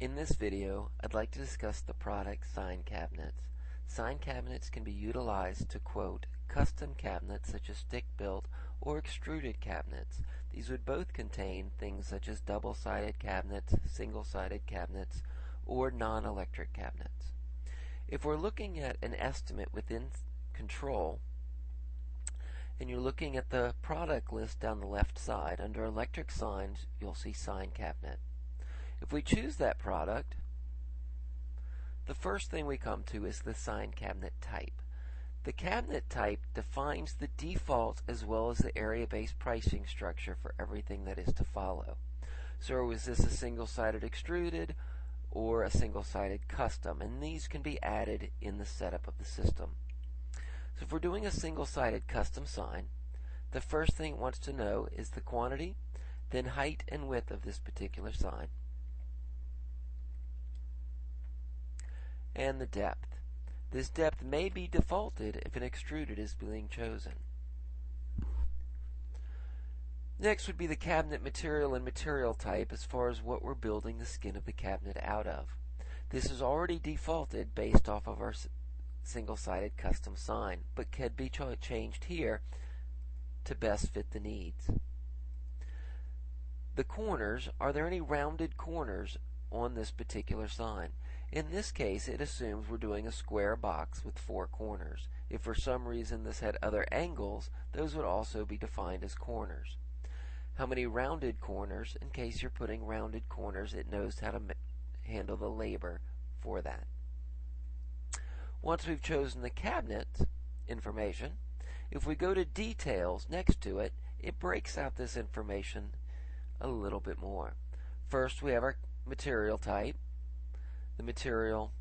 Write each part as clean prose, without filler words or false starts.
In this video, I'd like to discuss the product sign cabinets. Sign cabinets can be utilized to quote custom cabinets such as stick-built or extruded cabinets. These would both contain things such as double-sided cabinets, single-sided cabinets, or non-electric cabinets. If we're looking at an estimate within Control, and you're looking at the product list down the left side, under electric signs, you'll see sign cabinet. If we choose that product, the first thing we come to is the sign cabinet type. The cabinet type defines the defaults as well as the area-based pricing structure for everything that is to follow. So is this a single-sided extruded or a single-sided custom? And these can be added in the setup of the system. So if we're doing a single-sided custom sign, the first thing it wants to know is the quantity, then height and width of this particular sign, and the depth. This depth may be defaulted if an extruded is being chosen. Next would be the cabinet material and material type as far as what we're building the skin of the cabinet out of. This is already defaulted based off of our single-sided custom sign, but can be changed here to best fit the needs. The corners, are there any rounded corners on this particular sign? In this case, it assumes we're doing a square box with 4 corners. If for some reason this had other angles, those would also be defined as corners. How many rounded corners? In case you're putting rounded corners, it knows how to handle the labor for that. Once we've chosen the cabinet information, if we go to details next to it, it breaks out this information a little bit more. First, we have our material type, the material,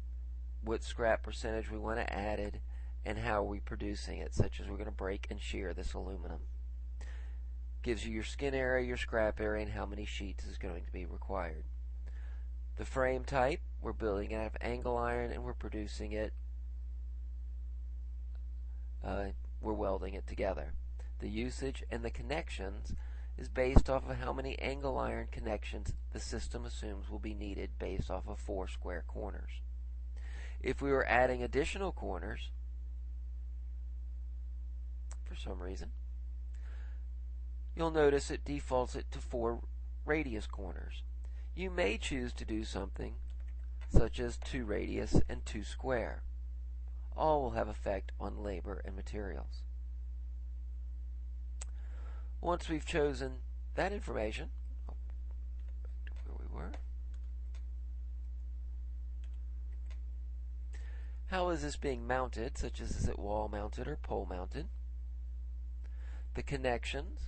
what scrap percentage we want to add, and how are we producing it, such as we're going to break and shear this aluminum. Gives you your skin area, your scrap area, and how many sheets is going to be required. The frame type, we're building it out of angle iron and we're producing it, we're welding it together. The usage and the connections is based off of how many angle iron connections the system assumes will be needed based off of 4 square corners. If we were adding additional corners, for some reason, you'll notice it defaults it to 4 radius corners. You may choose to do something such as 2 radius and 2 square. All will have effect on labor and materials. Once we've chosen that information, back to where we were. How is this being mounted, such as is it wall mounted or pole mounted? The connections,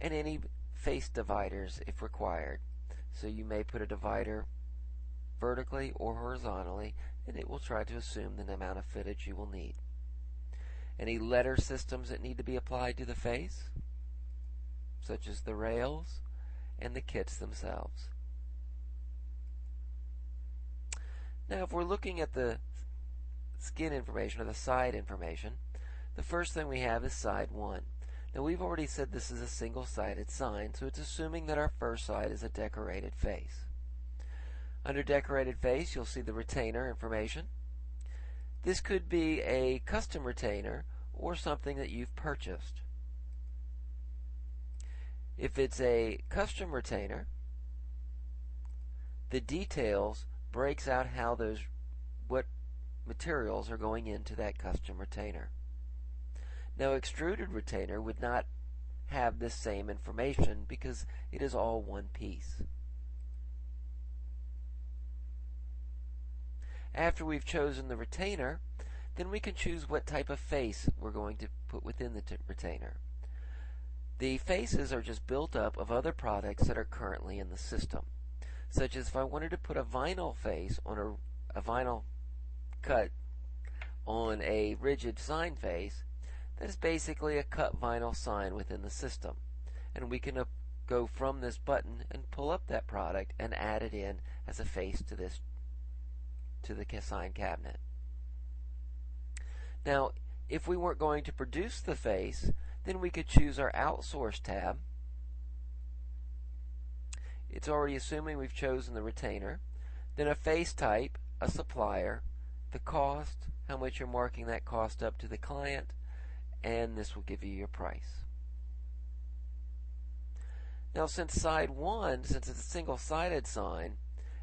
and any face dividers if required. So you may put a divider vertically or horizontally, and it will try to assume the amount of footage you will need. Any letter systems that need to be applied to the face, such as the rails and the kits themselves. Now, if we're looking at the skin information or the side information, the first thing we have is side 1. Now, we've already said this is a single-sided sign, so it's assuming that our first side is a decorated face. Under decorated face, you'll see the retainer information. This could be a custom retainer or something that you've purchased. If it's a custom retainer, the details breaks out how what materials are going into that custom retainer. Now, extruded retainer would not have this same information because it is all one piece. After we've chosen the retainer, then we can choose what type of face we're going to put within the retainer. The faces are just built up of other products that are currently in the system, such as if I wanted to put a vinyl face on a vinyl cut on a rigid sign face, that is basically a cut vinyl sign within the system. And we can go from this button and pull up that product and add it in as a face to the sign cabinet. Now, if we weren't going to produce the face, then we could choose our Outsource tab It's already assuming we've chosen the retainer. Then a face type, a supplier, the cost, how much you're marking that cost up to the client, and this will give you your price. Now since side 1, since it's a single-sided sign,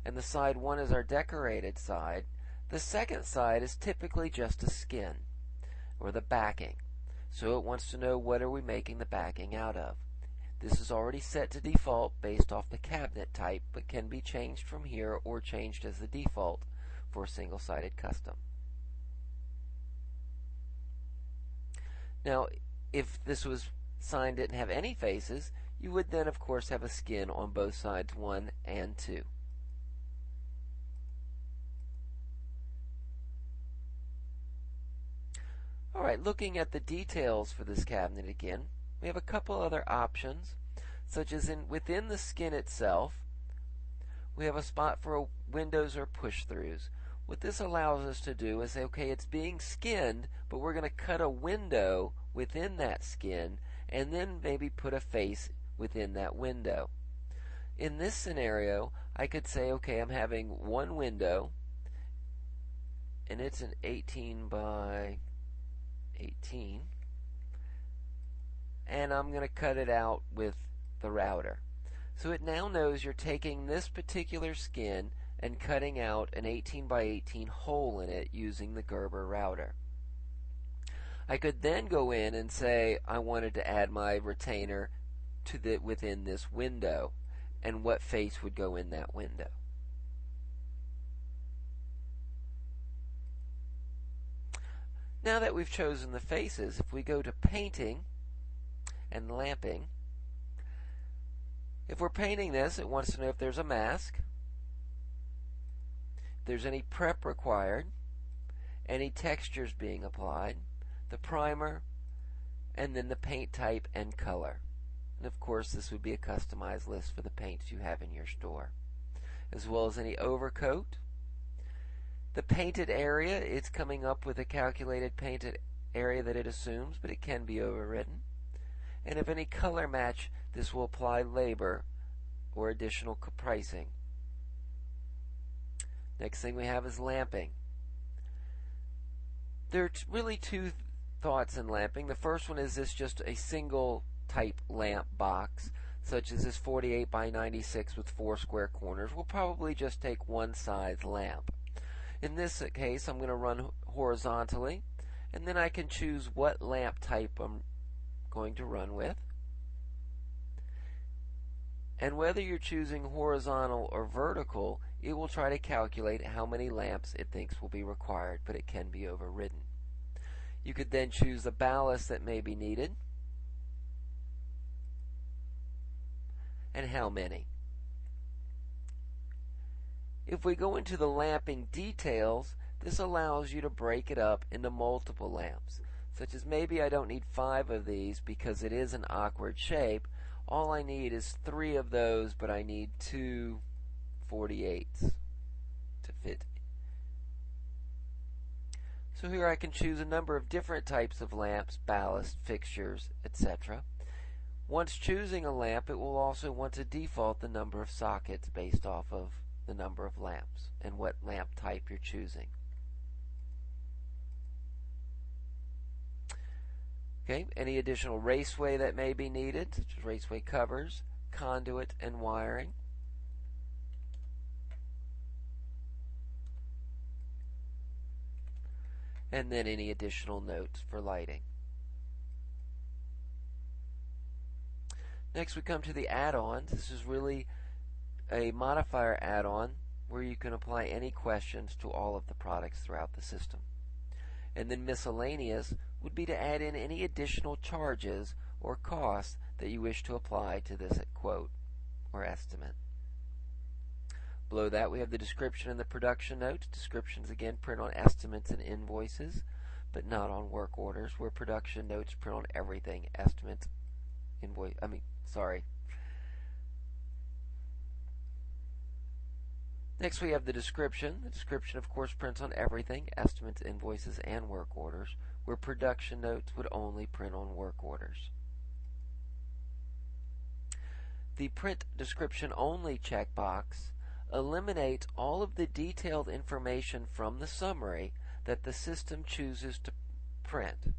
and the side 1 is our decorated side, the second side is typically just a skin, or the backing. So it wants to know what are we making the backing out of. This is already set to default based off the cabinet type, but can be changed from here or changed as the default for a single-sided custom. Now, if this sign didn't have any faces, you would then of course have a skin on both sides 1 and 2. Alright, looking at the details for this cabinet again, we have a couple other options, such as within the skin itself, we have a spot for windows or push-throughs. What this allows us to do is say, okay, it's being skinned, but we're going to cut a window within that skin, and then maybe put a face within that window. In this scenario, I could say, okay, I'm having one window, and it's an 18 by 18, and I'm going to cut it out with the router. So it now knows you're taking this particular skin and cutting out an 18 by 18 hole in it using the Gerber router. I could then go in and say I wanted to add my retainer to within this window, and what face would go in that window. Now that we've chosen the faces, if we go to painting and lamping, if we're painting this, it wants to know if there's a mask, if there's any prep required, any textures being applied, the primer, and then the paint type and color. And of course this would be a customized list for the paints you have in your store, as well as any overcoat. The painted area, it's coming up with a calculated painted area that it assumes, but it can be overridden. And if any color match, this will apply labor or additional pricing. Next thing we have is lamping. There are really two thoughts in lamping. The first one is this just a single type lamp box, such as this 48 by 96 with 4 square corners. We'll probably just take one size lamp. In this case, I'm going to run horizontally, and then I can choose what lamp type I'm going to run with. And whether you're choosing horizontal or vertical, it will try to calculate how many lamps it thinks will be required, but it can be overridden. You could then choose the ballast that may be needed, and how many. If we go into the lamping details, this allows you to break it up into multiple lamps, such as maybe I don't need 5 of these because it is an awkward shape. All I need is 3 of those, but I need 2 48s to fit. So here I can choose a number of different types of lamps, ballast, fixtures, etc. Once choosing a lamp, it will also want to default the number of sockets based off of the number of lamps and what lamp type you're choosing. Okay, any additional raceway that may be needed, such as raceway covers, conduit, and wiring. And then any additional notes for lighting. Next we come to the add-ons. This is really a modifier add-on where you can apply any questions to all of the products throughout the system. And then miscellaneous would be to add in any additional charges or costs that you wish to apply to this quote or estimate. Below that we have the description and the production notes. Descriptions again print on estimates and invoices, but not on work orders, where production notes print on everything, estimates, Next we have the description. The description of course prints on everything, estimates, invoices, and work orders, where production notes would only print on work orders. The Print Description Only checkbox eliminates all of the detailed information from the summary that the system chooses to print.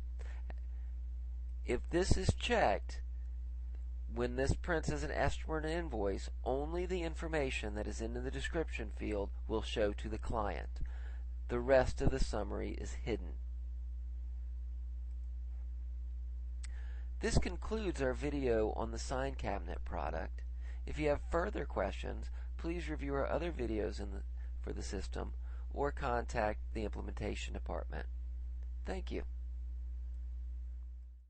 If this is checked, when this prints as an estimate or invoice, only the information that is in the description field will show to the client. The rest of the summary is hidden. This concludes our video on the sign cabinet product. If you have further questions, please review our other videos for the system or contact the implementation department. Thank you.